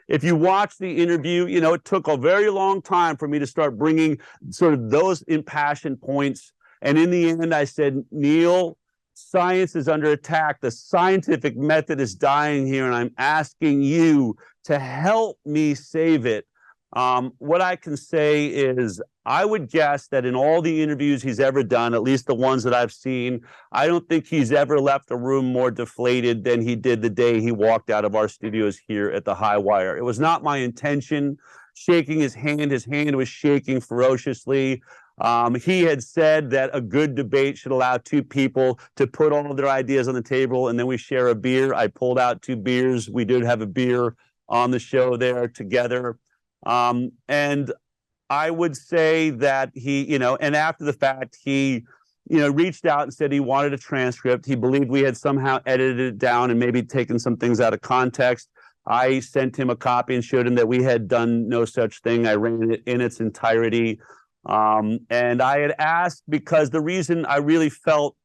if you watch the interview, you know, it took a very long time for me to start bringing sort of those impassioned points. And in the end, I said, Neil, science is under attack. The scientific method is dying here, and I'm asking you to help me save it. What I can say is I would guess that in all the interviews he's ever done, at least the ones that I've seen, I don't think he's ever left a room more deflated than he did the day he walked out of our studios here at the Highwire. It was not my intention shaking his hand. His hand was shaking ferociously. He had said that a good debate should allow two people to put all of their ideas on the table and then we share a beer. I pulled out 2 beers. We did have a beer on the show there together. And I would say that he, you know, and after the fact, he, you know, reached out and said he wanted a transcript. He believed we had somehow edited it down and maybe taken some things out of context. I sent him a copy and showed him that we had done no such thing. I ran it in its entirety. And I had asked because the reason I really felt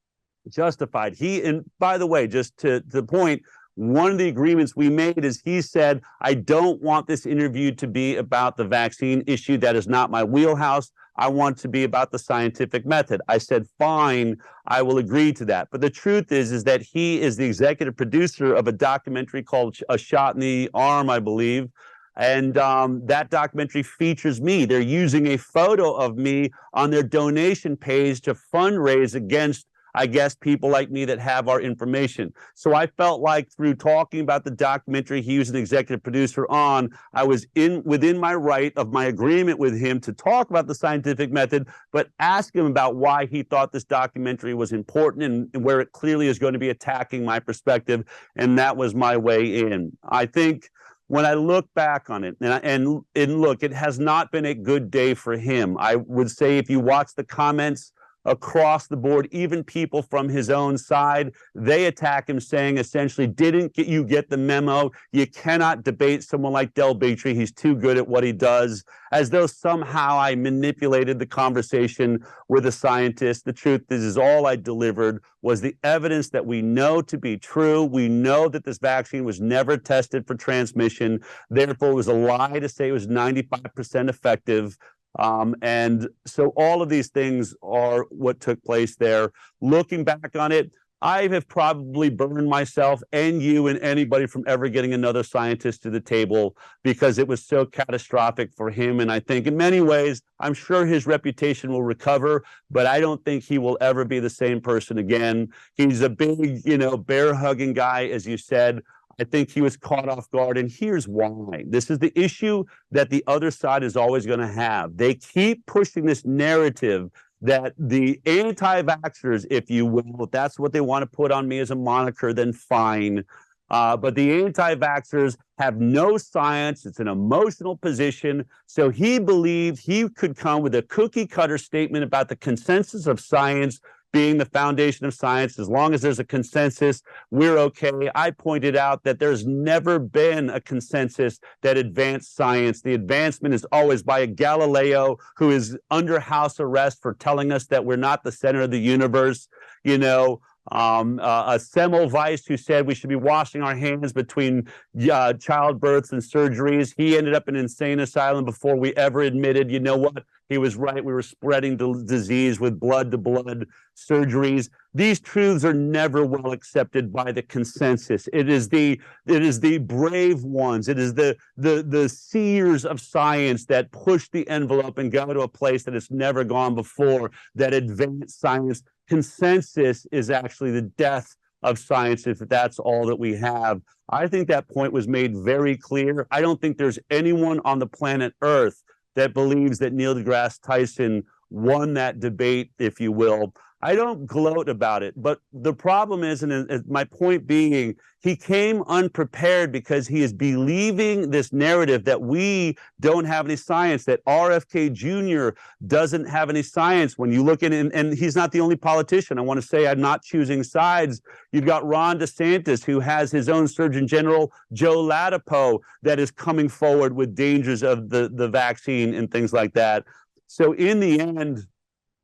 justified, and by the way, just to the point, one of the agreements we made is he said, I don't want this interview to be about the vaccine issue. That is not my wheelhouse. I want it to be about the scientific method. I said, fine, I will agree to that. But the truth is that he is the executive producer of a documentary called A Shot in the Arm, I believe. And that documentary features me. They're using a photo of me on their donation page to fundraise against, I guess, people like me that have our information. So I felt like through talking about the documentary he was an executive producer on, I was within my right of my agreement with him to talk about the scientific method, but ask him about why he thought this documentary was important and where it clearly is going to be attacking my perspective. And that was my way in. I think when I look back on it, and look, it has not been a good day for him. I would say if you watch the comments across the board, even people from his own side, they attack him saying essentially, didn't you get the memo? You cannot debate someone like Bigtree. He's too good at what he does, as though somehow I manipulated the conversation with a scientist. The truth is all I delivered was the evidence that we know to be true. We know that this vaccine was never tested for transmission. Therefore, it was a lie to say it was 95% effective. And so all of these things are what took place there. Looking back on it, I have probably burned myself and you and anybody from ever getting another scientist to the table because it was so catastrophic for him. And I think in many ways, I'm sure his reputation will recover, but I don't think he will ever be the same person again. He's a big, you know, bear-hugging guy, as you said. I think he was caught off guard, and here's why. This is the issue that the other side is always going to have. They keep pushing this narrative that the anti-vaxxers, if you will, if that's what they want to put on me as a moniker, then fine. But the anti-vaxxers have no science. It's an emotional position. So he believed he could come with a cookie-cutter statement about the consensus of science being the foundation of science. As long as there's a consensus, we're okay. I pointed out that there's never been a consensus that advanced science. The advancement is always by a Galileo who is under house arrest for telling us that we're not the center of the universe. You know, a Semmelweis who said we should be washing our hands between childbirths and surgeries. He ended up in an insane asylum before we ever admitted, you know what, he was right. We were spreading disease with blood-to-blood surgeries. These truths are never well accepted by the consensus. It is the brave ones. It is the seers of science that push the envelope and go to a place that it's never gone before, that advance science. Consensus is actually the death of science if that's all that we have. I think that point was made very clear. I don't think there's anyone on the planet Earth that believes that Neil deGrasse Tyson won that debate, if you will. I don't gloat about it, but the problem is, and my point being, he came unprepared because he is believing this narrative that we don't have any science, that RFK Jr. doesn't have any science. When you look at it, and he's not the only politician. I want to say I'm not choosing sides. You've got Ron DeSantis, who has his own Surgeon General, Joe Ladapo, that is coming forward with dangers of the vaccine and things like that. So in the end,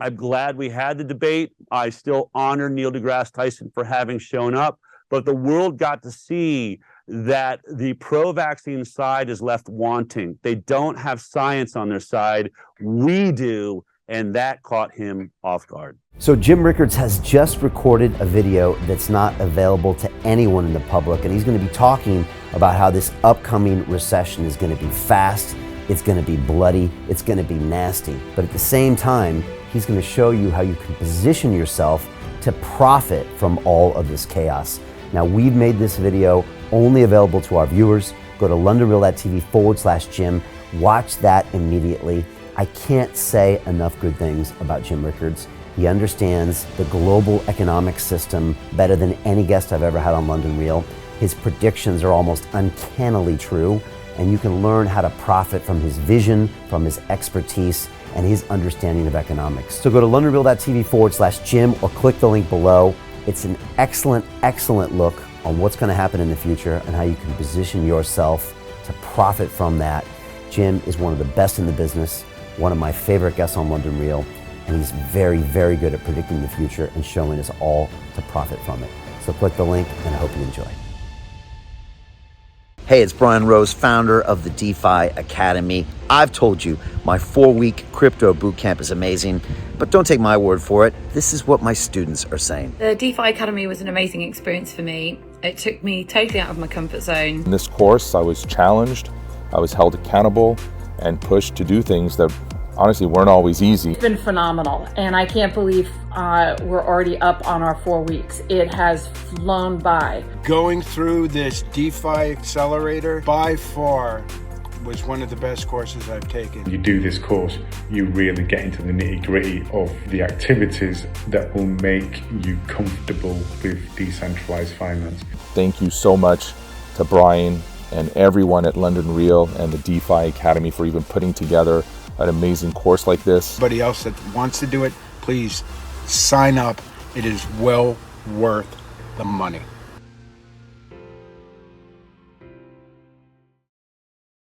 I'm glad we had the debate. I still honor Neil deGrasse Tyson for having shown up, but the world got to see that the pro-vaccine side is left wanting. They don't have science on their side. We do, and that caught him off guard. So Jim Rickards has just recorded a video that's not available to anyone in the public, and he's going to be talking about how this upcoming recession is going to be fast, it's going to be bloody, it's going to be nasty. But at the same time, he's going to show you how you can position yourself to profit from all of this chaos. Now, we've made this video only available to our viewers. Go to londonreal.tv/Jim. Watch that immediately. I can't say enough good things about Jim Rickards. He understands the global economic system better than any guest I've ever had on London Real. His predictions are almost uncannily true, and you can learn how to profit from his vision, from his expertise, and his understanding of economics. So go to londonreal.tv/Jim or click the link below. It's an excellent, excellent look on what's going to happen in the future and how you can position yourself to profit from that. Jim is one of the best in the business, one of my favorite guests on London Real, and he's very, very good at predicting the future and showing us all to profit from it. So click the link, and I hope you enjoy. Hey, it's Brian Rose, founder of the DeFi Academy. I've told you my 4-week crypto bootcamp is amazing, but don't take my word for it. This is what my students are saying. The DeFi Academy was an amazing experience for me. It took me totally out of my comfort zone. In this course, I was challenged, I was held accountable, and pushed to do things that honestly weren't always easy. It's been phenomenal, and I can't believe we're already up on our 4 weeks. It has flown by. Going through this DeFi accelerator by far was one of the best courses I've taken. You do this course, you really get into the nitty-gritty of the activities that will make you comfortable with decentralized finance. Thank you so much to Brian and everyone at London Real and the DeFi Academy for even putting together an amazing course like this. Anybody else that wants to do it, please sign up. It is well worth the money.